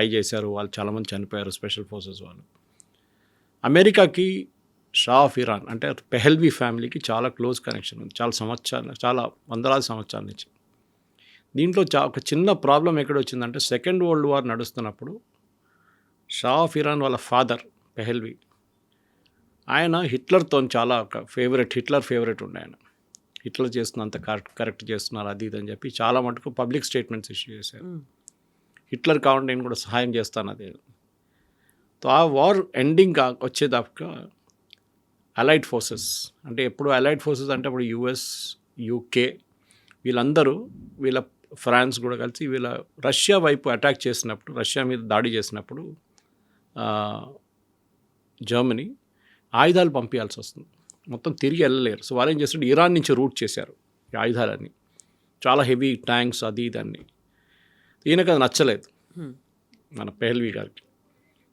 Try చేశారు, వాళ్ళు చాలామంది చనిపోయారు స్పెషల్ ఫోర్సెస్ వాళ్ళు. అమెరికాకి షా ఆఫ్ ఇరాన్ అంటే పెహల్వీ ఫ్యామిలీకి చాలా క్లోజ్ కనెక్షన్ ఉంది, చాలా వందలాది సంవత్సరాల నుంచి. దీంట్లో ఒక చిన్న ప్రాబ్లం ఎక్కడ వచ్చిందంటే సెకండ్ వరల్డ్ వార్ నడుస్తున్నప్పుడు షా ఆఫ్ ఇరాన్ వాళ్ళ ఫాదర్ పెహల్వీ ఆయన హిట్లర్తో చాలా హిట్లర్ ఫేవరెట్ ఉండే. ఆయన హిట్లర్ చేస్తున్నంత కరెక్ట్ చేస్తున్నారు అది ఇది అని చెప్పి చాలా మటుకు పబ్లిక్ స్టేట్మెంట్స్ ఇష్యూ చేశారు. హిట్లర్ కావాలంటే నేను కూడా సహాయం చేస్తాను అదే. సో ఆ వార్ ఎండింగ్ వచ్చేదాకా అలైడ్ ఫోర్సెస్ అంటే ఎప్పుడు అలైడ్ ఫోర్సెస్ అంటే అప్పుడు యుఎస్, యూకే వీళ్ళందరూ ఫ్రాన్స్ కూడా కలిసి రష్యా వైపు అటాక్ చేసినప్పుడు, రష్యా మీద దాడి చేసినప్పుడు జర్మనీ ఆయుధాలు పంపించాల్సి వస్తుంది, మొత్తం తిరిగి వెళ్ళలేరు. సో వాళ్ళు ఏం చేస్తారు, ఇరాన్ నుంచి రూట్ చేశారు ఈ ఆయుధాలన్నీ, చాలా హెవీ ట్యాంక్స్ అది ఇదన్నీ. ఈయనకు అది నచ్చలేదు మన పెహల్వీ గారికి,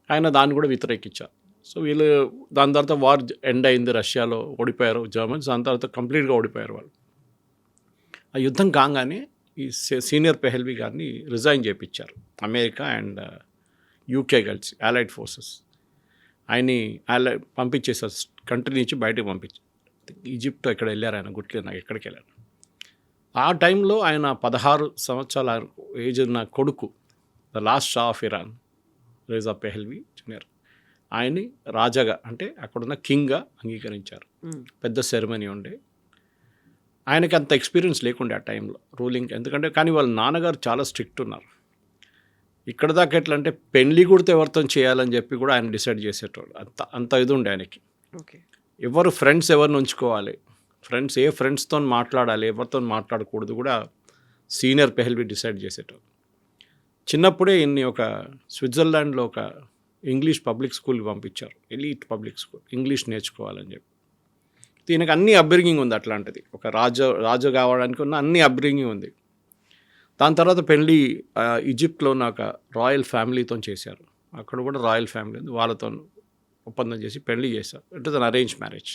ఆయన దాన్ని కూడా వ్యతిరేకించారు. సో దాని తర్వాత వార్ ఎండ్ అయింది, రష్యాలో ఓడిపోయారు జర్మన్స్, దాని తర్వాత కంప్లీట్గా ఓడిపోయారు వాళ్ళు. ఆ యుద్ధం కాగానే ఈ సీనియర్ పెహల్వీ గారిని రిజైన్ చేయించారు అమెరికా అండ్ యూకే కలిసి అలైడ్ ఫోర్సెస్. ఆయన్ని పంపించేసారు, కంట్రీ నుంచి బయటకు పంపించారు. ఈజిప్ట్ ఎక్కడ వెళ్ళారు ఆయన, గుర్తులేదు నాకు ఎక్కడికి వెళ్ళారు. ఆ టైంలో ఆయన 16 సంవత్సరాల ఏజ్ ఉన్న కొడుకు the last Shah of Iran Reza Pahlavi junior ఆయన్ని రాజాగా అంటే అక్కడున్న కింగ్గా అంగీకరించారు. పెద్ద సెరమనీ ఉండే. ఆయనకి అంత ఎక్స్పీరియన్స్ లేకుండే ఆ టైంలో రూలింగ్, ఎందుకంటే కానీ వాళ్ళ నాన్నగారు చాలా స్ట్రిక్ట్ ఉన్నారు. ఇక్కడ దాకా ఎట్లా అంటే పెళ్లి కూడా ఎవరితో చేయాలని చెప్పి కూడా ఆయన డిసైడ్ చేసేటోడు, అంత ఇది ఉండే ఆయనకి. ఎవరు ఫ్రెండ్స్ ఎవరిని ఉంచుకోవాలి, ఏ ఫ్రెండ్స్తో మాట్లాడాలి, ఎవరితో మాట్లాడకూడదు కూడా సీనియర్ పెహల్వీ డిసైడ్ చేసేటోడు. చిన్నప్పుడే ఇన్ని ఒక స్విట్జర్లాండ్లో ఒక ఇంగ్లీష్ పబ్లిక్ స్కూల్కి పంపించారు, ఎలీట్ పబ్లిక్ స్కూల్, ఇంగ్లీష్ నేర్చుకోవాలని చెప్పి. దీనికి అన్ని అప్బ్రింగింగ్ ఉంది, అట్లాంటిది ఒక రాజు కావడానికి ఉన్న అన్ని అప్బ్రింగింగ్ ఉంది. దాని తర్వాత పెళ్ళి ఈజిప్ట్లో ఉన్న ఒక రాయల్ ఫ్యామిలీతో చేశారు, అక్కడ కూడా రాయల్ ఫ్యామిలీ ఉంది, వాళ్ళతో ఒప్పందం చేసి పెళ్లి చేశారు. It is an arrange marriage.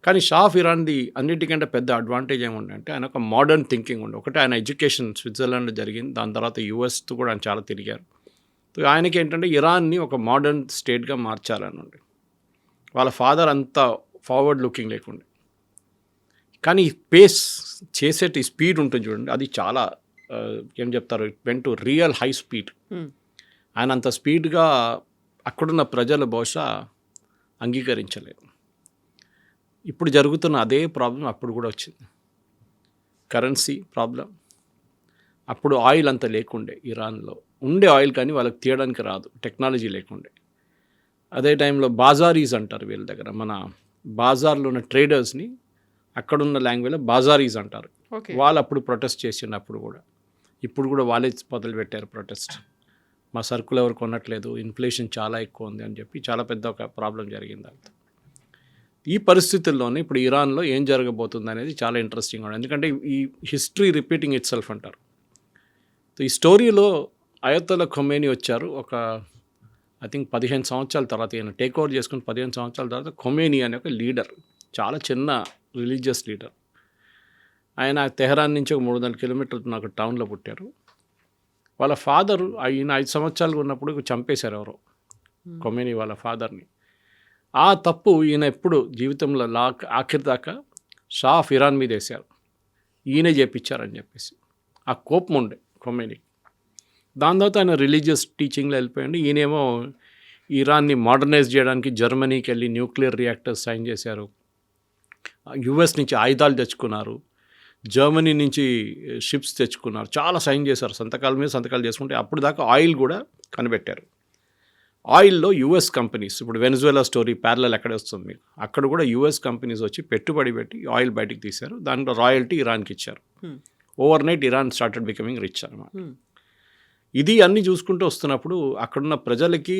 కానీ షా ఆఫ్ ఇరాన్ది అన్నిటికంటే పెద్ద అడ్వాంటేజ్ ఏముందంటే ఆయన ఒక మోడర్న్ థింకింగ్ ఉండే. ఒకటి ఆయన ఎడ్యుకేషన్ స్విట్జర్లాండ్లో జరిగింది, దాని తర్వాత యూఎస్తో కూడా ఆయన చాలా తిరిగారు. ఆయనకి ఏంటంటే ఇరాన్ని ఒక మోడర్న్ స్టేట్గా మార్చాలని ఉండే. వాళ్ళ ఫాదర్ అంత ఫార్వర్డ్ లుకింగ్ లేకుండే, కానీ పేస్ చేసేటి స్పీడ్ ఉంటుంది చూడండి, అది చాలా ఏం చెప్తారు, it went to real high speed. ఆయన అంత స్పీడ్గా అక్కడున్న ప్రజలు బహుశా అంగీకరించలేదు. ఇప్పుడు జరుగుతున్న అదే ప్రాబ్లం అప్పుడు కూడా వచ్చింది, కరెన్సీ ప్రాబ్లం. అప్పుడు ఆయిల్ అంత లేకుండే, ఇరాన్లో ఉండే ఆయిల్ కానీ వాళ్ళకి తీయడానికి రాదు, టెక్నాలజీ లేకుండే. అదే టైంలో బాజారీస్ అంటారు వీళ్ళ దగ్గర, మన బాజార్లో ఉన్న ట్రేడర్స్ని అక్కడున్న లాంగ్వేజ్లో బాజారీస్ అంటారు. వాళ్ళు అప్పుడు ప్రొటెస్ట్ చేసినప్పుడు కూడా, ఇప్పుడు కూడా వాళ్ళే మొదలు పెట్టారు ప్రొటెస్ట్. మా సరుకులు ఎవరు కొనట్లేదు, ఇన్ఫ్లేషన్ చాలా ఎక్కువ ఉంది అని చెప్పి చాలా పెద్ద ఒక ప్రాబ్లం జరిగింది. అంత ఈ పరిస్థితుల్లోనే ఇప్పుడు ఇరాన్లో ఏం జరగబోతుంది అనేది చాలా ఇంట్రెస్టింగ్ ఉంది, ఎందుకంటే ఈ హిస్టరీ రిపీటింగ్ ఇట్ సెల్ఫ్ అంటారు. ఈ స్టోరీలో అయతొల్లా ఖొమేనీ వచ్చారు ఒక ఐ థింక్ 15 సంవత్సరాల తర్వాత, ఈయన టేక్ ఓవర్ చేసుకుని 15 సంవత్సరాల తర్వాత ఖొమేనీ అనే ఒక లీడర్, చాలా చిన్న రిలీజియస్ లీడర్. ఆయన తెహరాన్ నుంచి ఒక 300 కిలోమీటర్లు నాకు టౌన్లో పుట్టారు. వాళ్ళ ఫాదరు ఈయన 5 సంవత్సరాలు ఉన్నప్పుడు చంపేశారు ఎవరో, ఖొమేనీ వాళ్ళ ఫాదర్ని. ఆ తప్పు ఈయన ఎప్పుడు జీవితంలో ఆఖరి దాకా షా ఆఫ్ ఇరాన్ మీద వేశారు, ఈయనే చేపించారని చెప్పేసి. ఆ కోపం ఉండే ఖొమేనీ. దాని తర్వాత ఆయన రిలీజియస్ టీచింగ్లో వెళ్ళిపోయింది. ఈయనేమో ఇరాన్ని మోడర్నైజ్ చేయడానికి జర్మనీకి వెళ్ళి న్యూక్లియర్ రియాక్టర్స్ సైన్ చేశారు, యుఎస్ నుంచి ఆయుధాలు తెచ్చుకున్నారు, జర్మనీ నుంచి షిప్స్ తెచ్చుకున్నారు, చాలా సైన్ చేశారు, సంతకాల మీద సంతకాలు చేసుకుంటే. అప్పుడు దాకా ఆయిల్ కూడా కనిపెట్టారు. ఆయిల్లో యుఎస్ కంపెనీస్, ఇప్పుడు వెనిజువేలా స్టోరీ ప్యారలల్ ఎక్కడ వస్తుంది మీకు, అక్కడ కూడా యుఎస్ కంపెనీస్ వచ్చి పెట్టుబడి పెట్టి ఆయిల్ బయటికి తీశారు, దాంట్లో రాయల్టీ ఇరాన్కి ఇచ్చారు. Over night Iran started becoming rich అన్నమాట. ఇది అన్నీ చూసుకుంటూ వస్తున్నప్పుడు అక్కడున్న ప్రజలకి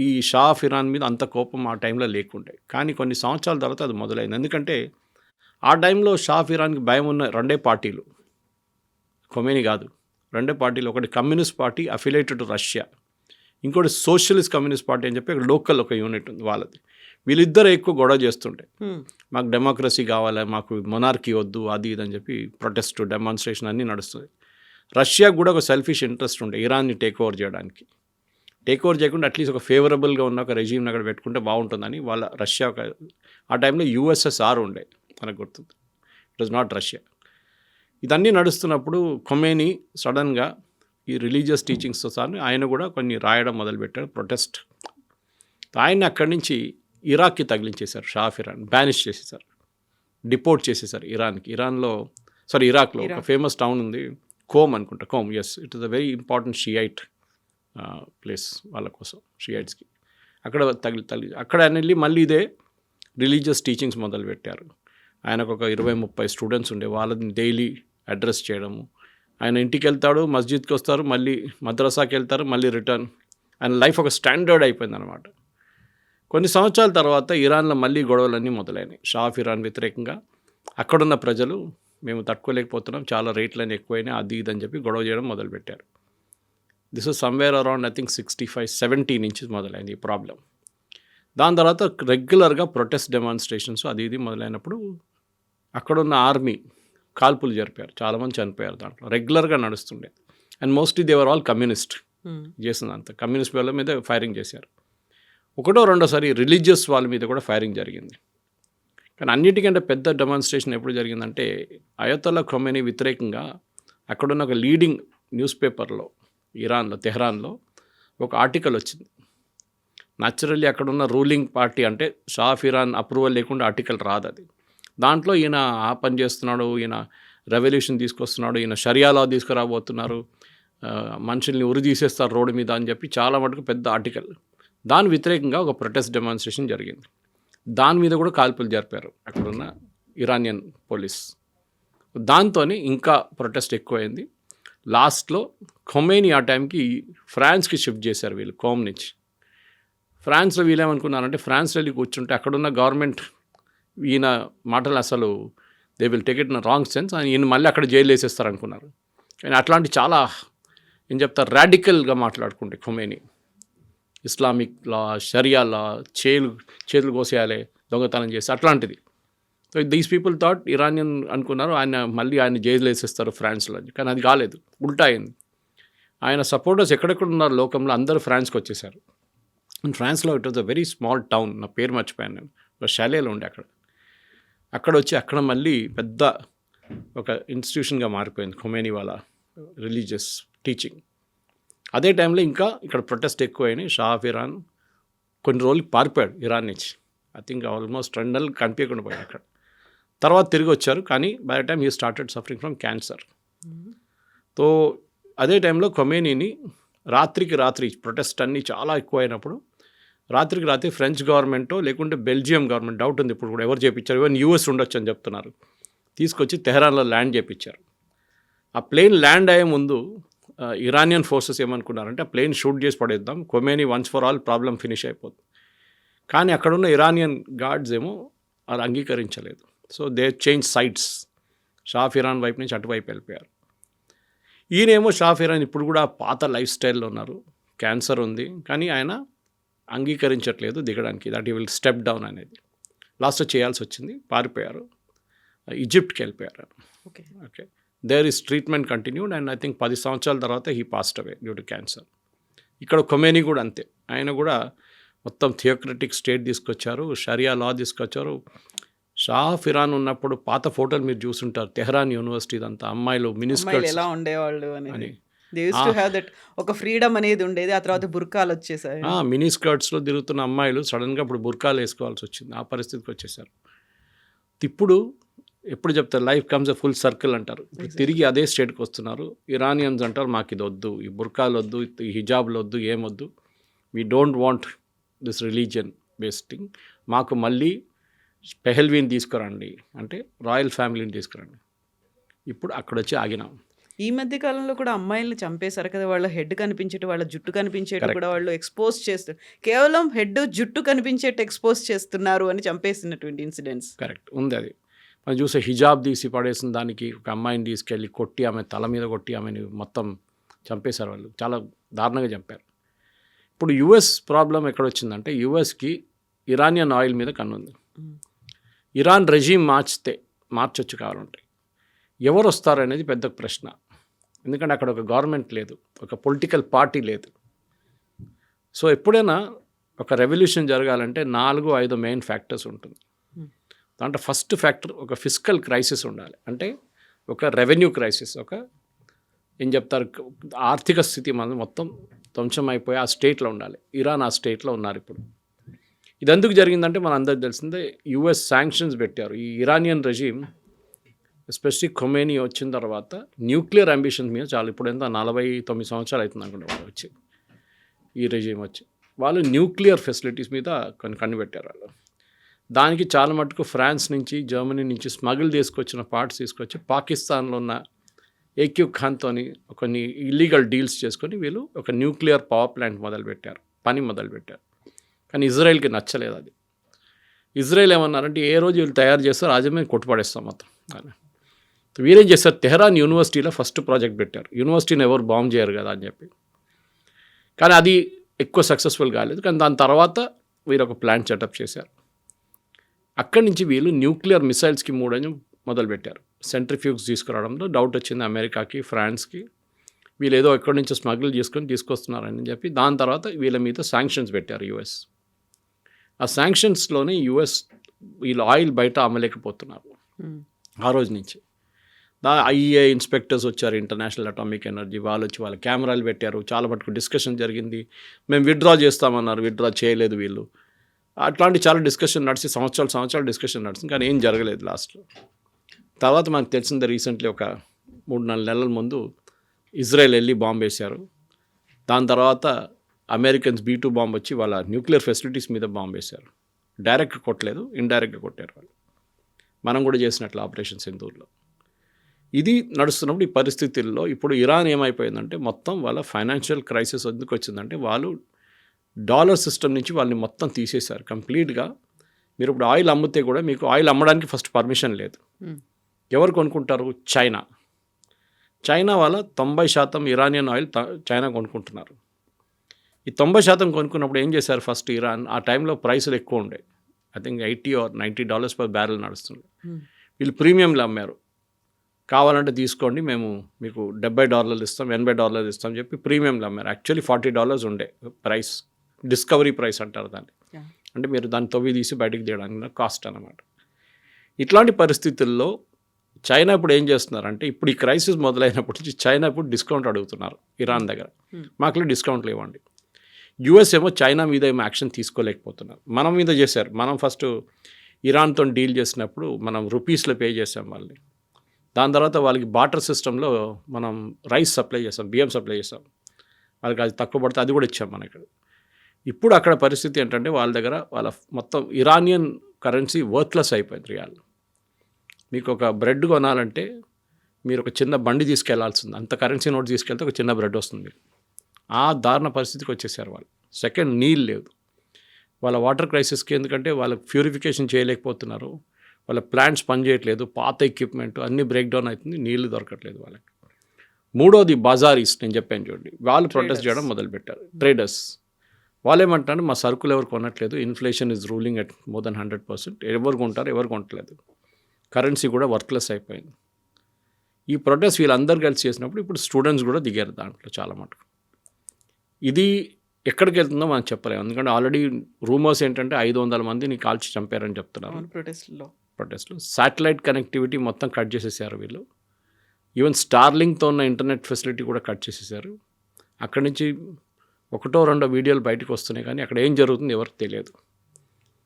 ఈ షా ఆఫ్ ఇరాన్ మీద అంత కోపం ఆ టైంలో లేకుండే. కానీ కొన్ని సంవత్సరాల తర్వాత అది మొదలైంది, ఎందుకంటే ఆ టైంలో షా ఆఫ్ ఇరాన్కి భయం ఉన్న రెండే పార్టీలు, ఖొమేనీ కాదు, రెండే పార్టీలు. ఒకటి communist party affiliated to Russia, ఇంకోటి సోషలిస్ట్ కమ్యూనిస్ట్ పార్టీ అని చెప్పి లోకల్ ఒక యూనిట్ ఉంది వాళ్ళది. వీళ్ళిద్దరు ఎక్కువ గొడవ చేస్తుంటే, మాకు డెమోక్రసీ కావాలి, మాకు మొనార్కీ వద్దు, అది ఇది అని చెప్పి ప్రొటెస్ట్ డెమాన్స్ట్రేషన్ అన్నీ నడుస్తుంది. రష్యాకు కూడా ఒక సెల్ఫిష్ ఇంట్రెస్ట్ ఉండే ఇరాన్ని టేక్ ఓవర్ చేయడానికి. టేక్ ఓవర్ చేయకుండా అట్లీస్ట్ ఒక ఫేవరబుల్గా ఉన్న ఒక రెజీమ్ని అక్కడ పెట్టుకుంటే బాగుంటుందని వాళ్ళ రష్యా ఆ టైంలో యుఎస్ఎస్ఆర్ ఉండే, మనకు గుర్తుంది, ఇట్ వాజ్ నాట్ రష్యా. ఇదన్నీ నడుస్తున్నప్పుడు ఖొమేనీ సడన్గా ఈ రిలీజియస్ టీచింగ్స్తో సార్ ఆయన కూడా కొన్ని రాయడం మొదలుపెట్టాడు, ప్రొటెస్ట్. ఆయన్ని అక్కడి నుంచి ఇరాక్కి తగిలించేశారు, షా ఆఫ్ ఇరాన్ బ్యానిష్ చేసేసారు, డిపోర్ట్ చేసేసారు ఇరాక్లో ఒక ఫేమస్ టౌన్ ఉంది, కోమ్ అనుకుంటా, Qom, yes, it is a very important Shiite place వాళ్ళ కోసం, షియైట్స్కి. అక్కడ అక్కడ ఆయన వెళ్ళి మళ్ళీ ఇదే రిలీజియస్ టీచింగ్స్ మొదలుపెట్టారు. ఆయనకు ఒక 20-30 స్టూడెంట్స్ ఉండే, వాళ్ళని డైలీ అడ్రస్ చేయడము. ఆయన ఇంటికి వెళ్తాడు, మస్జిద్కి వస్తారు, మళ్ళీ మద్రసాకి వెళ్తారు, మళ్ళీ రిటర్న్. ఆయన లైఫ్ ఒక స్టాండర్డ్ అయిపోయింది అనమాట. కొన్ని సంవత్సరాల తర్వాత ఇరాన్లో మళ్ళీ గొడవలన్నీ మొదలైనవి షా ఆఫ్ ఇరాన్ వ్యతిరేకంగా. అక్కడున్న ప్రజలు మేము తట్టుకోలేకపోతున్నాం, చాలా రేట్లన్నీ ఎక్కువైనాయి, అది ఇది అని చెప్పి గొడవ చేయడం మొదలుపెట్టారు. దిస్ వాజ్ సమ్వేర్ అరౌండ్ 65-70 నుంచి మొదలైంది ఈ ప్రాబ్లం. దాని తర్వాత రెగ్యులర్గా ప్రొటెస్ట్ డెమాన్స్ట్రేషన్స్ అది ఇది మొదలైనప్పుడు అక్కడున్న ఆర్మీ కాల్పులు జరిపారు, చాలామంది చనిపోయారు దాంట్లో, రెగ్యులర్గా నడుస్తుండే. And mostly they were all communist చేసింది, అంత కమ్యూనిస్ట్ వాళ్ళ మీద ఫైరింగ్ చేశారు. ఒకటో రెండోసారి రిలీజియస్ వాళ్ళ మీద కూడా ఫైరింగ్ జరిగింది. కానీ అన్నిటికంటే పెద్ద డెమాన్స్ట్రేషన్ ఎప్పుడు జరిగిందంటే అయతొల్లా ఖొమేనీ వ్యతిరేకంగా అక్కడున్న ఒక లీడింగ్ న్యూస్ పేపర్లో ఇరాన్లో, తెహ్రాన్లో ఒక ఆర్టికల్ వచ్చింది. న్యాచురల్లీ అక్కడున్న రూలింగ్ పార్టీ అంటే షా ఆఫ్ ఇరాన్ అప్రూవల్ లేకుండా ఆర్టికల్ రాదు అది. దాంట్లో ఈయన ఆ పని చేస్తున్నాడు, ఈయన రెవల్యూషన్ తీసుకొస్తున్నాడు, ఈయన షరియా లా తీసుకురాబోతున్నారు, మనుషుల్ని ఉరి తీసేస్తారు రోడ్డు మీద అని చెప్పి చాలా మటుకు పెద్ద ఆర్టికల్. దాని వ్యతిరేకంగా ఒక ప్రొటెస్ట్ డెమాన్స్ట్రేషన్ జరిగింది. దాని మీద కూడా కాల్పులు జరిపారు అక్కడున్న ఇరానియన్ పోలీస్. దాంతో ఇంకా ప్రొటెస్ట్ ఎక్కువైంది. లాస్ట్లో ఖొమేనీ ఆ టైంకి ఫ్రాన్స్కి షిఫ్ట్ చేశారు వీళ్ళు, కోమ్ నుంచి. ఫ్రాన్స్లో వీళ్ళేమనుకున్నారంటే ఫ్రాన్స్లో వెళ్ళి కూర్చుంటే అక్కడున్న గవర్నమెంట్ ఈయన మాటలు అసలు they will take it in wrong sense, ఈయన మళ్ళీ అక్కడ జైలు వేసేస్తారు అనుకున్నారు. కానీ అట్లాంటి చాలా ఏం చెప్తారు రాడికల్గా మాట్లాడుకుంటే ఖొమేనీ, ఇస్లామిక్ లా, షరియా లా, చేతులు కోసేయాలి, దొంగతనం చేసి అట్లాంటిది. So these people thought Iranian అనుకున్నారు ఆయన జైలు వేసేస్తారు ఫ్రాన్స్లో, కానీ అది కాలేదు, ఉల్టా అయింది. ఆయన సపోర్టర్స్ ఎక్కడెక్కడ ఉన్నారు లోకంలో అందరూ ఫ్రాన్స్కి వచ్చేసారు. అండ్ ఫ్రాన్స్లో it was a very small town, నా పేరు మర్చిపోయాను నేను, ఒక షాలేలో ఉండే అక్కడ వచ్చి అక్కడ మళ్ళీ పెద్ద ఒక ఇన్స్టిట్యూషన్గా మారిపోయింది ఖొమేనీ వాళ్ళ రిలీజియస్ టీచింగ్. అదే టైంలో ఇంకా ఇక్కడ ప్రొటెస్ట్ ఎక్కువైనాయి. షా ఆఫ్ ఇరాన్ కొన్ని రోజులకి పారిపోయాడు ఇరాన్ నుంచి. ఐ థింక్ ఆల్మోస్ట్ 2 నెలలు కనిపించకుండా పోయాడు అక్కడ. తర్వాత తిరిగి వచ్చారు, కానీ by the time he started suffering from cancer. So అదే టైంలో ఖొమేనీని రాత్రికి రాత్రి ప్రొటెస్ట్ అన్నీ చాలా ఎక్కువైనప్పుడు రాత్రికి రాత్రి ఫ్రెంచ్ గవర్నమెంటో లేకుంటే బెల్జియం గవర్నమెంట్, డౌట్ ఉంది ఇప్పుడు కూడా ఎవరు చేయించారు, ఈవెన్ యూఎస్ ఉండొచ్చు అని చెప్తున్నారు, తీసుకొచ్చి తెహరాన్లో ల్యాండ్ చేయించారు. ఆ ప్లేన్ ల్యాండ్ అయ్యే ముందు ఇరానియన్ ఫోర్సెస్ ఏమనుకున్నారంటే ఆ ప్లేన్ షూట్ చేసి పడేద్దాం, Khomeini once for all problem finish అయిపోతుంది. కానీ అక్కడున్న ఇరానియన్ గార్డ్స్ ఏమో అది అంగీకరించలేదు. So they change sides, Shah of Iran వైపు నుంచి అటువైపు వెళ్ళిపోయారు. ఈయనేమో షా ఆఫ్ ఇరాన్ ఇప్పుడు కూడా పాత లైఫ్ స్టైల్లో ఉన్నారు, క్యాన్సర్ ఉంది, కానీ ఆయన అంగీకరించట్లేదు దిగడానికి, that he will step down అనేది. లాస్ట్లో చేయాల్సి వచ్చింది, పారిపోయారు, ఈజిప్ట్కి వెళ్ళిపోయారు. Okay, there is treatment continued and I think 10 సంవత్సరాల తర్వాత he passed away due to cancer. ఇక్కడ ఖొమేనీ కూడా అంతే, ఆయన కూడా మొత్తం థియోక్రటిక్ స్టేట్ తీసుకొచ్చారు, షరియా లా తీసుకొచ్చారు. షా ఆఫ్ ఇరాన్ ఉన్నప్పుడు పాత ఫోటోలు మీరు చూసుంటారు, తెహ్రాన్ యూనివర్సిటీ అంతా అమ్మాయిలు మినిస్కర్ట్స్ ఎలా ఉండేవాళ్ళు అని, they used to have that ఒక ఫ్రీడమ్ అనేది ఉండేది. ఆ తర్వాత బుర్కాలు వచ్చేసాయి, మినిస్కర్ట్స్లో తిరుగుతున్న అమ్మాయిలు సడన్గా ఇప్పుడు బుర్కాలు వేసుకోవాల్సి వచ్చింది, ఆ పరిస్థితికి వచ్చేసారు. ఇప్పుడు ఎప్పుడు చెప్తారు life comes a full circle అంటారు, తిరిగి అదే స్టేట్కి వస్తున్నారు. ఇరానియన్స్ అంటారు మాకు ఇది వద్దు, ఈ బుర్కాలు వద్దు, ఈ హిజాబ్లు వద్దు, ఏమొద్దు, we don't want this religion based thing, మాకు మళ్ళీ పెహల్వీని తీసుకురండి అంటే రాయల్ ఫ్యామిలీని తీసుకురండి. ఇప్పుడు అక్కడ వచ్చి ఆగినాం. ఈ మధ్య కాలంలో కూడా అమ్మాయిలను చంపేశారు కదా, వాళ్ళ హెడ్ కనిపించేట్టు, వాళ్ళ జుట్టు కనిపించేట్టు కూడా వాళ్ళు ఎక్స్పోజ్ చేస్తారు, కేవలం హెడ్ జుట్టు కనిపించేట్టు ఎక్స్పోజ్ చేస్తున్నారు అని చంపేసినటువంటి ఇన్సిడెంట్స్ కరెక్ట్ ఉంది. అది మనం చూసే హిజాబ్ తీసి పడేసిన దానికి ఒక అమ్మాయిని తీసుకెళ్ళి కొట్టి ఆమె తల మీద కొట్టి ఆమెని మొత్తం చంపేశారు, వాళ్ళు చాలా దారుణంగా చంపారు. ఇప్పుడు యుఎస్ ప్రాబ్లం ఎక్కడొచ్చిందంటే యుఎస్కి ఇరానియన్ ఆయిల్ మీద కన్నుంది. ఇరాన్ రెజీమ్ మార్చొచ్చు కావాలంటే ఎవరు వస్తారనేది పెద్ద ప్రశ్న. ఎందుకంటే అక్కడ ఒక గవర్నమెంట్ లేదు, ఒక పొలిటికల్ పార్టీ లేదు. సో ఎప్పుడైనా ఒక రెవల్యూషన్ జరగాలంటే 4-5 మెయిన్ ఫ్యాక్టర్స్ ఉంటుంది. దాంట్లో ఫస్ట్ ఫ్యాక్టర్ ఒక ఫిస్కల్ క్రైసిస్ ఉండాలి. అంటే ఒక రెవెన్యూ క్రైసిస్, ఒక ఏం చెప్తారు, ఆర్థిక స్థితి మనం మొత్తం ధ్వంసం అయిపోయి ఆ స్టేట్లో ఉండాలి. ఇరాన్ ఆ స్టేట్లో ఉన్నారు ఇప్పుడు. ఇది ఎందుకు జరిగిందంటే మన అందరికి తెలిసిందే, యుఎస్ శాంక్షన్స్ పెట్టారు. ఈ ఇరానియన్ రెజీమ్ ఎస్పెషలీ ఖొమేనీ వచ్చిన తర్వాత న్యూక్లియర్ అంబిషన్స్ మీద చాలా, ఇప్పుడు ఎంత 49 సంవత్సరాలు అవుతుంది అనుకుంటే వాళ్ళు వచ్చి, ఈ రెజీమ్ వచ్చి వాళ్ళు న్యూక్లియర్ ఫెసిలిటీస్ మీద కొన్ని కనిపెట్టారు వాళ్ళు. దానికి చాలా మటుకు ఫ్రాన్స్ నుంచి, జర్మనీ నుంచి స్మగుల్ తీసుకొచ్చిన పార్ట్స్ తీసుకొచ్చి పాకిస్తాన్లో ఉన్న ఏక్యూ ఖాన్తో కొన్ని ఇల్లీగల్ డీల్స్ చేసుకొని వీళ్ళు ఒక న్యూక్లియర్ పవర్ ప్లాంట్ పని మొదలుపెట్టారు. కానీ ఇజ్రాయెల్కి నచ్చలేదు అది. ఇజ్రాయెల్ ఏమన్నారంటే ఏ రోజు వీళ్ళు తయారు చేస్తారో రాజు మీద కొట్టుపడేస్తాం మొత్తం. వీరేం చేస్తారు, తెహరాన్ యూనివర్సిటీలో ఫస్ట్ ప్రాజెక్ట్ పెట్టారు. యూనివర్సిటీని ఎవరు బాంబ్ చేయరు కదా అని చెప్పి. కానీ అది ఎక్కువ సక్సెస్ఫుల్ కాలేదు. కానీ దాని తర్వాత వీరు ఒక ప్లాంట్ సెటప్ చేశారు. అక్కడి నుంచి వీళ్ళు న్యూక్లియర్ మిసైల్స్కి 3 మొదలుపెట్టారు. సెంట్రిఫ్యూగ్స్ తీసుకురావడంలో డౌట్ వచ్చింది అమెరికాకి, ఫ్రాన్స్కి. వీళ్ళు ఏదో ఎక్కడి నుంచో స్మగుల్ తీసుకొస్తున్నారని చెప్పి దాని తర్వాత వీళ్ళ మీద శాంక్షన్స్ పెట్టారు యుఎస్. ఆ శాంక్షన్స్లోనే యుఎస్ వీళ్ళు ఆయిల్ బయట అమ్మలేకపోతున్నారు ఆ రోజు నుంచి. ఐఏ ఇన్స్పెక్టర్స్ వచ్చారు, ఇంటర్నేషనల్ అటామిక్ ఎనర్జీ వాళ్ళు వచ్చి వాళ్ళ కెమెరాలు పెట్టారు. చాలా మటుకు డిస్కషన్ జరిగింది. మేము విత్డ్రా చేస్తామన్నారు, విత్డ్రా చేయలేదు వీళ్ళు. అట్లాంటి చాలా డిస్కషన్ నడిచి సంవత్సరాలు డిస్కషన్ నడిచింది, కానీ ఏం జరగలేదు లాస్ట్లో. తర్వాత మనకు తెలిసిందే, రీసెంట్లీ ఒక 3-4 నెలల ముందు ఇజ్రాయెల్ వెళ్ళి బాంబు వేశారు. దాని తర్వాత అమెరికన్స్ B-2 బాంబు వచ్చి వాళ్ళ న్యూక్లియర్ ఫెసిలిటీస్ మీద బాంబు వేశారు. డైరెక్ట్గా కొట్టలేదు, ఇండైరెక్ట్గా కొట్టారు వాళ్ళు. మనం కూడా చేసినట్లు ఆపరేషన్ సింధూర్లో. ఇది నడుస్తున్నప్పుడు ఈ పరిస్థితుల్లో ఇప్పుడు ఇరాన్ ఏమైపోయిందంటే మొత్తం వాళ్ళ ఫైనాన్షియల్ క్రైసిస్ ఎందుకు వచ్చిందంటే వాళ్ళు డాలర్ సిస్టమ్ నుంచి వాళ్ళని మొత్తం తీసేశారు కంప్లీట్గా. మీరు ఇప్పుడు ఆయిల్ అమ్మితే కూడా మీకు ఆయిల్ అమ్మడానికి ఫస్ట్ పర్మిషన్ లేదు. ఎవరు కొనుక్కుంటారు? చైనా వాళ్ళ 90% ఇరానియన్ ఆయిల్ చైనా కొనుక్కుంటున్నారు. ఈ 90% కొనుక్కున్నప్పుడు ఏం చేశారు, ఫస్ట్ ఇరాన్ ఆ టైంలో ప్రైసులు ఎక్కువ ఉండే, I think $80 or $90 per barrel నడుస్తుంది. వీళ్ళు ప్రీమియంలు అమ్మారు. కావాలంటే తీసుకోండి, మేము మీకు $70 ఇస్తాం, $80 ఇస్తాం చెప్పి ప్రీమియంలు అమ్మారు. యాక్చువల్లీ $40 ఉండే ప్రైస్, డిస్కవరీ ప్రైస్ అంటారు దాన్ని. అంటే మీరు దాన్ని తవ్వి తీసి బయటకు తీయడానికి కాస్ట్ అన్నమాట. ఇట్లాంటి పరిస్థితుల్లో చైనా ఇప్పుడు ఏం చేస్తున్నారంటే, ఇప్పుడు ఈ క్రైసిస్ మొదలైనప్పటి నుంచి చైనా ఇప్పుడు డిస్కౌంట్ అడుగుతున్నారు ఇరాన్ దగ్గర. మాకు డిస్కౌంట్లు ఇవ్వండి. యుఎస్ ఏమో చైనా మీద ఏమో యాక్షన్ తీసుకోలేకపోతున్నారు. మనం మీద చేశారు. మనం ఫస్ట్ ఇరాన్తో డీల్ చేసినప్పుడు మనం రూపీస్లో పే చేసాం వాళ్ళని. దాని తర్వాత వాళ్ళకి బాటర్ సిస్టంలో మనం రైస్ సప్లై చేస్తాం, బియ్యం సప్లై చేస్తాం. వాళ్ళకి అది తక్కువ పడితే అది కూడా ఇచ్చాం మన ఇక్కడ. ఇప్పుడు అక్కడ పరిస్థితి ఏంటంటే వాళ్ళ దగ్గర వాళ్ళ మొత్తం ఇరానియన్ కరెన్సీ వర్త్లెస్ అయిపోయింది రియాల్. మీకు ఒక బ్రెడ్ కొనాలంటే మీరు ఒక చిన్న బండి తీసుకెళ్లాల్సింది, అంత కరెన్సీ నోట్ తీసుకెళ్తే ఒక చిన్న బ్రెడ్ వస్తుంది మీకు. ఆ దారుణ పరిస్థితికి వచ్చేసారు వాళ్ళు. సెకండ్, నీళ్ళు లేదు వాళ్ళ వాటర్ క్రైసిస్కి. ఎందుకంటే వాళ్ళకి ప్యూరిఫికేషన్ చేయలేకపోతున్నారు, వాళ్ళ ప్లాంట్స్ పనిచేయట్లేదు, పాత ఎక్విప్మెంట్ అన్నీ బ్రేక్ డౌన్ అవుతుంది, నీళ్లు దొరకట్లేదు వాళ్ళకి. మూడోది బజారీస్, నేను చెప్పాను చూడండి, వాళ్ళు ప్రొటెస్ట్ చేయడం మొదలుపెట్టారు. ట్రేడర్స్ వాళ్ళు ఏమంటారు, మా సరుకులు ఎవరు కొనట్లేదు, inflation is ruling at more than 100%, ఎవరు కొంటారు, ఎవరు కొనట్లేదు, కరెన్సీ కూడా వర్త్లెస్ అయిపోయింది. ఈ ప్రొటెస్ట్ వీళ్ళందరూ కలిసి చేసినప్పుడు ఇప్పుడు స్టూడెంట్స్ కూడా దిగారు దాంట్లో చాలా మటుకు. ఇది ఎక్కడికి వెళ్తుందో మనం చెప్పలేము, ఎందుకంటే ఆల్రెడీ రూమర్స్ ఏంటంటే 500 మందిని కాల్చి చంపారని చెప్తున్నారు ప్రొటెస్ట్లో. శాటిలైట్ కనెక్టివిటీ మొత్తం కట్ చేసేసారు వీళ్ళు. ఈవెన్ స్టార్లింగ్తో ఉన్న ఇంటర్నెట్ ఫెసిలిటీ కూడా కట్ చేసేసారు. అక్కడి నుంచి 1-2 వీడియోలు బయటకు వస్తున్నాయి, కానీ అక్కడ ఏం జరుగుతుందో ఎవరికి తెలియదు.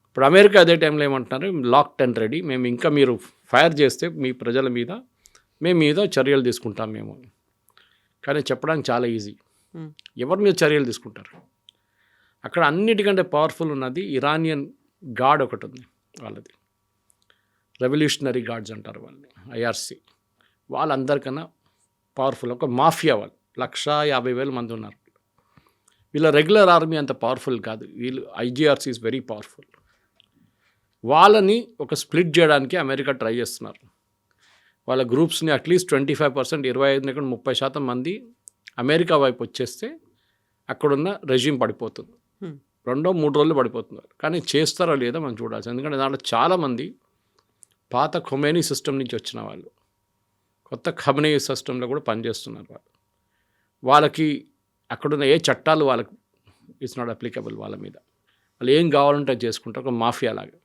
ఇప్పుడు అమెరికా అదే టైంలో ఏమంటున్నారు, లాక్డ్ అండ్ రెడీ, మేము ఇంకా మీరు ఫైర్ చేస్తే మీ ప్రజల మీద మేము మీద చర్యలు తీసుకుంటాం మేము. కానీ చెప్పడానికి చాలా ఈజీ, ఎవరి మీద చర్యలు తీసుకుంటారు? అక్కడ అన్నిటికంటే పవర్ఫుల్ ఉన్నది ఇరానియన్ గార్డ్ ఒకటి ఉంది వాళ్ళది, రెవల్యూషనరీ గార్డ్స్ అంటారు వాళ్ళని, IRC. వాళ్ళందరికన్నా పవర్ఫుల్ ఒక మాఫియా. వాళ్ళు 150,000 మంది ఉన్నారు. వీళ్ళ రెగ్యులర్ ఆర్మీ అంత పవర్ఫుల్ కాదు, వీళ్ళు IGRC ఈజ్ వెరీ పవర్ఫుల్. వాళ్ళని ఒక స్ప్లిట్ చేయడానికి అమెరికా ట్రై చేస్తున్నారు. వాళ్ళ గ్రూప్స్ని అట్లీస్ట్ 25%, 25-30% మంది అమెరికా వైపు వచ్చేస్తే అక్కడున్న రెజ్యూమ్ పడిపోతుంది. 2-3 రోజులు పడిపోతున్నారు. కానీ చేస్తారో లేదో మనం చూడాల్సి, ఎందుకంటే దాంట్లో చాలామంది పాత ఖొమేనీ సిస్టమ్ నుంచి వచ్చిన వాళ్ళు. కొత్త ఖమనీ సిస్టంలో కూడా పనిచేస్తున్నారు వాళ్ళు. వాళ్ళకి అక్కడున్న ఏ చట్టాలు వాళ్ళకి ఇట్స్ నాట్ అప్లికబుల్ వాళ్ళ మీద. వాళ్ళు ఏం కావాలంటే అది చేసుకుంటారు, ఒక మాఫియా లాగా.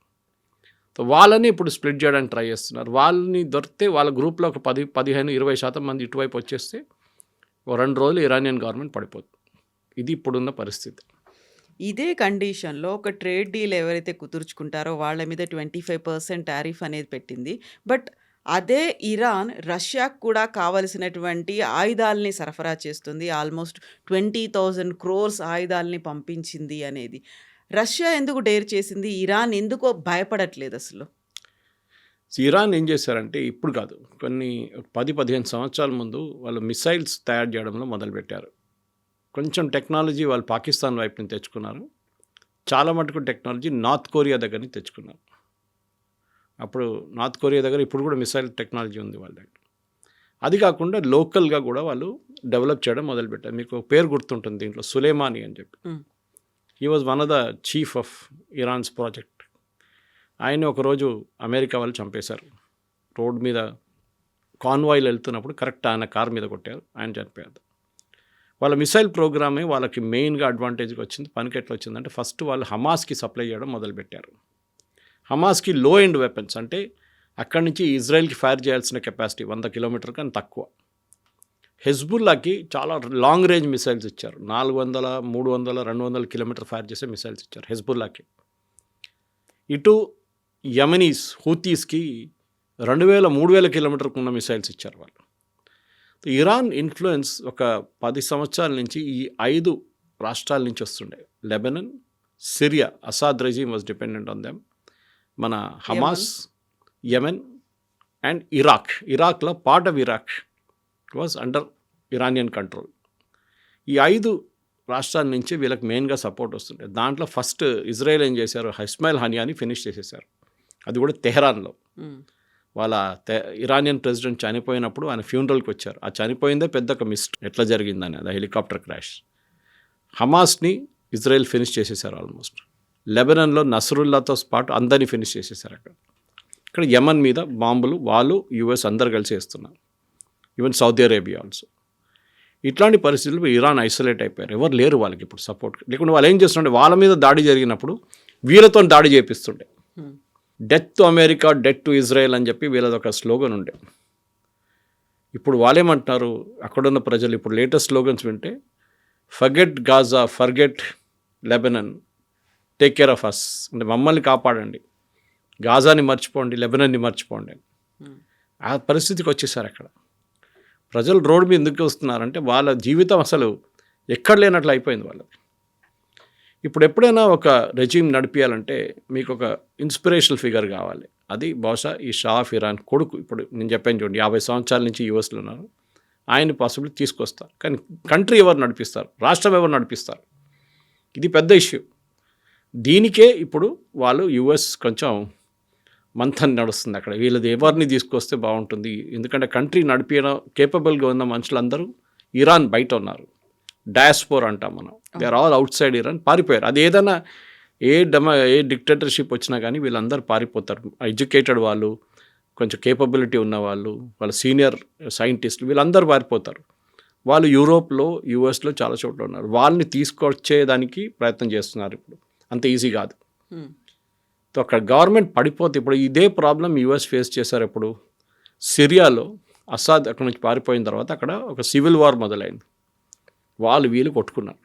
సో వాళ్ళని ఇప్పుడు స్ప్లిట్ చేయడానికి ట్రై చేస్తున్నారు. వాళ్ళని దొరికితే వాళ్ళ గ్రూప్లో ఒక 10-15-20% మంది ఇటువైపు వచ్చేస్తే ఓ 2 రోజులు ఇరానియన్ గవర్నమెంట్ పడిపోతుంది. ఇది ఇప్పుడున్న పరిస్థితి. ఇదే కండిషన్‌లో ఒక ట్రేడ్ డీల్ ఎవరైతే కుదుర్చుకుంటారో వాళ్ళ మీద 25% టారిఫ్ అనేది పెట్టింది. బట్ అదే ఇరాన్ రష్యాకు కూడా కావలసినటువంటి ఆయుధాలని సరఫరా చేస్తుంది. ఆల్మోస్ట్ 20,000 క్రోర్స్ ఆయుధాలని పంపించింది అనేది. రష్యా ఎందుకు డేర్ చేసింది? ఇరాన్ ఎందుకో భయపడట్లేదు అసలు? ఇరాన్ ఏం చేశారంటే ఇప్పుడు కాదు, కొన్ని 10-15 సంవత్సరాల ముందు వాళ్ళు మిసైల్స్ తయారు చేయడంలో మొదలుపెట్టారు. కొంచెం టెక్నాలజీ వాళ్ళు పాకిస్తాన్ వైపు నుంచి తెచ్చుకున్నారు. చాలా మటుకు టెక్నాలజీ నార్త్ కొరియా దగ్గర నుంచి తెచ్చుకున్నారు. అప్పుడు నార్త్ కొరియా దగ్గర ఇప్పుడు కూడా మిసైల్ టెక్నాలజీ ఉంది వాళ్ళ దగ్గర. అది కాకుండా లోకల్గా కూడా వాళ్ళు డెవలప్ చేయడం మొదలుపెట్టారు. మీకు పేరు గుర్తుంటుంది దీంట్లో, సులేమానీ అని చెప్పి. He was one of the chief of Iran's project. ఆయన ఒకరోజు అమెరికా వాళ్ళు చంపేశారు. రోడ్ మీద కాన్వాయ్లు వెళ్తున్నప్పుడు కరెక్ట్ ఆయన కార్ మీద కొట్టారు, ఆయన చనిపోయారు. వాళ్ళ మిసైల్ ప్రోగ్రామే వాళ్ళకి మెయిన్గా అడ్వాంటేజ్గా వచ్చింది. పనికి ఎట్లా వచ్చిందంటే ఫస్ట్ వాళ్ళు హమాస్కి సప్లై చేయడం మొదలుపెట్టారు. హమాస్కి లో ఎండ్ వెపన్స్, అంటే అక్కడి నుంచి ఇజ్రాయెల్కి ఫైర్ చేయాల్సిన కెపాసిటీ 100 కిలోమీటర్ కన్నా తక్కువ. హెజ్బుల్లాకి చాలా లాంగ్ రేంజ్ మిసైల్స్ ఇచ్చారు. 400, 300, 200 కిలోమీటర్ ఫైర్ చేసే మిసైల్స్ ఇచ్చారు హెజ్బుల్లాకి. ఇటు యమనీస్ హూతీస్కి 2000, 3000 కిలోమీటర్కు ఉన్న మిసైల్స్ ఇచ్చారు వాళ్ళు. ఇరాన్ ఇన్ఫ్లుయెన్స్ ఒక 10 సంవత్సరాల నుంచి ఈ 5 రాష్ట్రాల నుంచి వస్తుండే. Lebanon, Syria, Assad regime was dependent on them. మన హమాస్, యెమెన్ అండ్ ఇరాక్లో part of Iraq was under Iranian control. ఈ 5 రాష్ట్రాల నుంచి వీళ్ళకి మెయిన్గా సపోర్ట్ వస్తుండే. దాంట్లో ఫస్ట్ ఇజ్రాయెల్ ఏం చేశారు, ఇస్మాయిల్ హనియాని ఫినిష్ చేసేసారు. అది కూడా తెహరాన్లో. వాళ్ళ ఇరానియన్ ప్రెసిడెంట్ చనిపోయినప్పుడు ఆయన ఫ్యూనరల్కి వచ్చారు. ఆ చనిపోయిందే పెద్ద ఒక మిస్ట్, ఎట్లా జరిగిందని, అది హెలికాప్టర్ క్రాష్. హమాస్ని ఇజ్రాయెల్ ఫినిష్ చేసేసారు ఆల్మోస్ట్. లెబనన్లో నసరుల్లాతో పాటు అందరినీ ఫినిష్ చేసేసారు అక్కడ. ఇక్కడ యమన్ మీద బాంబులు వాళ్ళు యుఎస్ అందరు కలిసి వేస్తున్నారు, ఈవెన్ సౌదీ అరేబియా ఆల్సో. ఇట్లాంటి పరిస్థితుల్లో ఇరాన్ ఐసోలేట్ అయిపోయారు. ఎవరు లేరు వాళ్ళకి ఇప్పుడు సపోర్ట్. లేకుంటే వాళ్ళు ఏం చేస్తుండే, వాళ్ళ మీద దాడి జరిగినప్పుడు వీళ్ళతో దాడి చేపిస్తుండే. Death to America, death to Israel అని చెప్పి వీళ్ళది ఒక స్లోగన్ ఉండే. ఇప్పుడు వాళ్ళేమంటున్నారు అక్కడున్న ప్రజలు, ఇప్పుడు లేటెస్ట్ స్లోగన్స్ వింటే, forget Gaza, forget Lebanon, take care of us, అంటే మమ్మల్ని కాపాడండి, గాజాని మర్చిపోండి, లెబనన్ని మర్చిపోండి. ఆ పరిస్థితికి వచ్చేసారు అక్కడ. ప్రజలు రోడ్డు మీద ఎందుకు వస్తున్నారంటే వాళ్ళ జీవితం అసలు ఎక్కడ లేనట్లు అయిపోయింది వాళ్ళది. ఇప్పుడు ఎప్పుడైనా ఒక రెజీమ్ నడిపించాలంటే మీకు ఒక ఇన్స్పిరేషనల్ ఫిగర్ కావాలి. అది బహుశా ఈ షా ఆఫ్ ఇరాన్ కొడుకు. ఇప్పుడు నేను చెప్పాను చూడండి, 50 సంవత్సరాల నుంచి యూఎస్లో ఉన్నారు, ఆయన పాసిబుల్ తీసుకొస్తారు. కానీ కంట్రీ ఎవరు నడిపిస్తారు, రాష్ట్రం ఎవరు నడిపిస్తారు, ఇది పెద్ద ఇష్యూ. దీనికే ఇప్పుడు వాళ్ళు యుఎస్ కొంచెం మంథన్ నడుస్తుంది అక్కడ. వీళ్ళది ఎవరిని తీసుకొస్తే బాగుంటుంది, ఎందుకంటే కంట్రీ నడిపించడం కేపబుల్గా ఉన్న మనుషులందరూ ఇరాన్ బయట ఉన్నారు. డయాస్పోర్ అంటాం మనం, they are all outside Iran, పారిపోయారు. అది ఏదైనా ఏ డిక్టేటర్షిప్ వచ్చినా కానీ వీళ్ళందరూ పారిపోతారు. ఎడ్యుకేటెడ్ వాళ్ళు, కొంచెం కేపబిలిటీ ఉన్న వాళ్ళు, వాళ్ళ సీనియర్ సైంటిస్టులు, వీళ్ళందరూ పారిపోతారు. వాళ్ళు యూరోప్లో, యూఎస్లో చాలా చోట్ల ఉన్నారు. వాళ్ళని తీసుకొచ్చేదానికి ప్రయత్నం చేస్తున్నారు. ఇప్పుడు అంత ఈజీ కాదు. సో అక్కడ గవర్నమెంట్ పడిపోతే, ఇప్పుడు ఇదే ప్రాబ్లం యూఎస్ ఫేస్ చేశారు. ఇప్పుడు సిరియాలో అసాద్ అక్కడ నుంచి పారిపోయిన తర్వాత అక్కడ ఒక సివిల్ వార్ మొదలైంది. వాళ్ళు వీళ్ళు కొట్టుకున్నారు.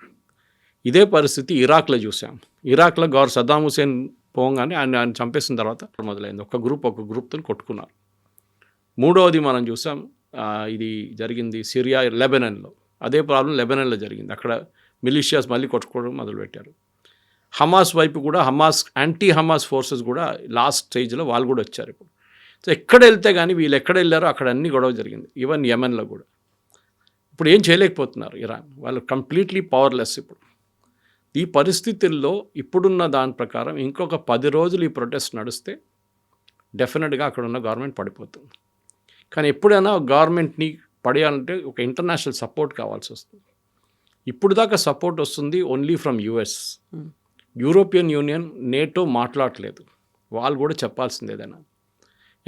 ఇదే పరిస్థితి ఇరాక్లో చూసాం. ఇరాక్లో సద్దాం హుసేన్ పోగానే ఆయన చంపేసిన తర్వాత మొదలైంది. ఒక గ్రూప్తో కొట్టుకున్నారు. మూడవది మనం చూసాం, ఇది జరిగింది సిరియా, లెబనన్లో. అదే ప్రాబ్లం లెబనన్లో జరిగింది. అక్కడ మిలిషియాస్ మళ్ళీ కొట్టుకోవడం మొదలుపెట్టారు. హమాస్ వైపు కూడా యాంటీ హమాస్ ఫోర్సెస్ కూడా లాస్ట్ స్టేజ్లో వాళ్ళు కూడా వచ్చారు ఇప్పుడు. సో ఎక్కడ వెళ్తే కానీ వీళ్ళు ఎక్కడ వెళ్ళారో అక్కడ అన్ని గొడవ జరిగింది. ఈవెన్ యెమెన్లో కూడా. ఇప్పుడు ఏం చేయలేకపోతున్నారు ఇరాన్, వాళ్ళు కంప్లీట్లీ పవర్లెస్. ఇప్పుడు ఈ పరిస్థితుల్లో ఇప్పుడున్న దాని ప్రకారం ఇంకొక 10 రోజులు ఈ ప్రొటెస్ట్ నడిస్తే డెఫినెట్గా అక్కడ ఉన్న గవర్నమెంట్ పడిపోతుంది. కానీ ఎప్పుడైనా గవర్నమెంట్ని పడేయాలంటే ఒక ఇంటర్నేషనల్ సపోర్ట్ కావాల్సి వస్తుంది. ఇప్పుడు దాకా సపోర్ట్ వస్తుంది only from US. European union, NATO మాట్లాడలేదు. వాళ్ళు కూడా చెప్పాల్సింది ఏదైనా.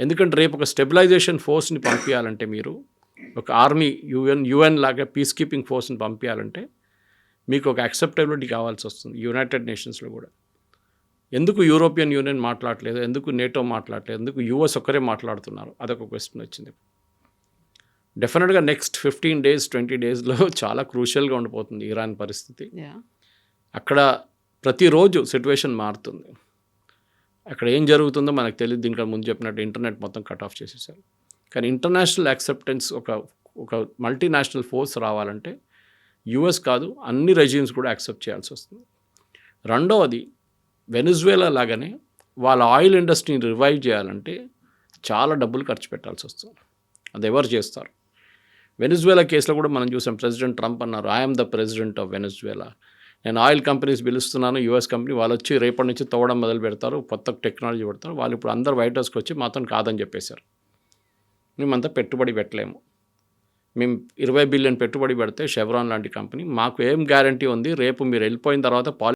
ఎందుకంటే రేపు ఒక స్టెబిలైజేషన్ ఫోర్స్ని పంపించాలంటే మీరు ఒక ఆర్మీ యుఎన్ లాగా పీస్ కీపింగ్ ఫోర్స్ని పంపించాలంటే మీకు ఒక యాక్సెప్టబిలిటీ కావాల్సి వస్తుంది యునైటెడ్ నేషన్స్లో కూడా. ఎందుకు యూరోపియన్ యూనియన్ మాట్లాడలేదు, ఎందుకు నేటో మాట్లాడలేదు, ఎందుకు యూఎస్ ఒక్కరే మాట్లాడుతున్నారు, అదొక క్వశ్చన్ వచ్చింది. డెఫినెట్గా నెక్స్ట్ 15 days 20 daysలో చాలా క్రూషియల్గా ఉండిపోతుంది ఇరాన్ పరిస్థితి. అక్కడ ప్రతిరోజు సిచ్యువేషన్ మారుతుంది. అక్కడ ఏం జరుగుతుందో మనకు తెలియదు. దీనికి ముందు చెప్పినట్టు ఇంటర్నెట్ మొత్తం కట్ ఆఫ్ చేసేసారు. కానీ ఇంటర్నేషనల్ యాక్సెప్టెన్స్ ఒక మల్టీనేషనల్ ఫోర్స్ రావాలంటే యుఎస్ కాదు, అన్ని రెజిమ్స్ కూడా యాక్సెప్ట్ చేయాల్సి వస్తుంది. రెండవది, వెనిజువేలా లాగానే వాళ్ళ ఆయిల్ ఇండస్ట్రీని రివైవ్ చేయాలంటే చాలా డబ్బులు ఖర్చు పెట్టాల్సి వస్తుంది. అది ఎవరు చేస్తారు? వెనిజువేలా కేసులో కూడా మనం చూసాం. ప్రెసిడెంట్ ట్రంప్ అన్నారు, I'm the president of Venezuela, నేను ఆయిల్ కంపెనీస్ పిలుస్తున్నాను, యూఎస్ కంపెనీ, వాళ్ళు వచ్చి రేపటి నుంచి తవ్వడం మొదలు పెడతారు, కొత్త టెక్నాలజీ పెడతారు. వాళ్ళు ఇప్పుడు అందరు వైట్ హౌస్కి వచ్చి మాతో కాదని చెప్పేశారు. మేమంతా పెట్టుబడి పెట్టలేము, మేము 20 బిలియన్ పెట్టుబడి పెడితే షెవ్రాన్ లాంటి కంపెనీ, మాకు ఏం గ్యారంటీ ఉంది రేపు మీరు వెళ్ళిపోయిన తర్వాత